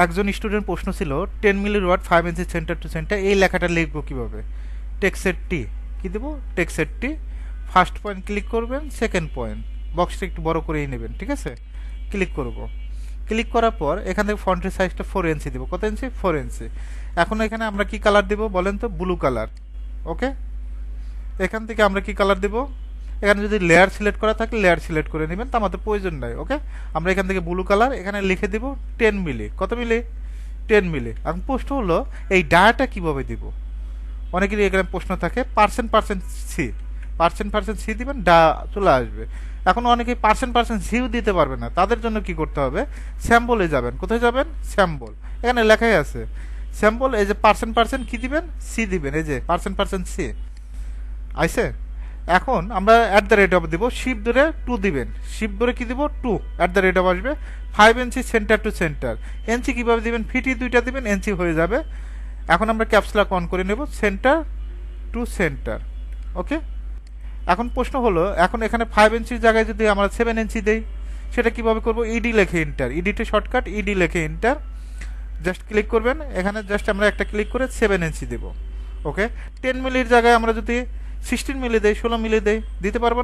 একজন স্টুডেন্ট প্রশ্ন ছিল 10 মিলি রড 5 ইঞ্চি সেন্টার টু সেন্টার, এই লেখাটা লিখবো কিভাবে? টেক্সের টি কি দেবো? টেক্সের টি, ফার্স্ট পয়েন্ট ক্লিক করবেন, সেকেন্ড পয়েন্ট বক্সটা একটু বড় করেই নেবেন, ঠিক আছে? ক্লিক করব। ক্লিক করার পর এখান থেকে ফন্টের সাইজটা 4 ইঞ্চি দেবো। কত ইঞ্চি? 4 ইঞ্চি। এখন এখানে আমরা কি কালার দেবো বলেন তো? Blue colour. ওকে, এখান থেকে আমরা কি কালার দেবো? এখানে যদি লেয়ার সিলেক্ট করা থাকে লেয়ার সিলেক্ট করে নেবেন, তা আমাদের প্রয়োজন নাই। ওকে, আমরা এখান থেকে ব্লু কালার এখানে লিখে দিব 10 মিলি। কত মিলি? 10 মিলি। এখন প্রশ্ন হলো এই ডায়াটা কিভাবে দিব? অনেকেরই এখানে প্রশ্ন থাকে পার্সেন্ট সি, পার্সেন্ট সি দিবেন, ডা চলে আসবে। এখন অনেকে পার্সেন্ট সিও দিতে পারবে না, তাদের জন্য কি করতে হবে? স্যাম্বলে যাবেন। কোথায় যাবেন? স্যাম্বল। এখানে লেখাই আছে স্যাম্বল। এই যে পার্সেন্ট কি দিবেন? সি দিবেন। এই যে পার্সেন্ট সি আইসে। এখন আমরা অ্যাট দ্য রেট অফ দিব, শিপ ধরে 2 দিবেন। শিপ ধরে কি দিব? 2 অ্যাট দ্য রেট অফ আসবে। 5 ইঞ্চি সেন্টার টু সেন্টার। এনসি কিভাবে দিবেন? ফিটি দুইটা দিবেন, এনসি হয়ে যাবে। এখন আমরা ক্যাপসলক অন করে নেব, সেন্টার টু সেন্টার। ওকে, এখন প্রশ্ন হলো এখন এখানে 5 ইঞ্চির জায়গায় যদি আমরা 7 ইঞ্চি দেই, সেটা কিভাবে করব? ইডি লেখে এন্টার, ইডিতে শর্টকাট ইডি লেখে এন্টার, জাস্ট ক্লিক করবেন। এখানে জাস্ট আমরা একটা ক্লিক করে 7 ইঞ্চি দেব। ওকে, 10 মিলির জায়গায় আমরা যদি 16 মিলি দেই, 16 মিলি দেই, দিতে পারবো না?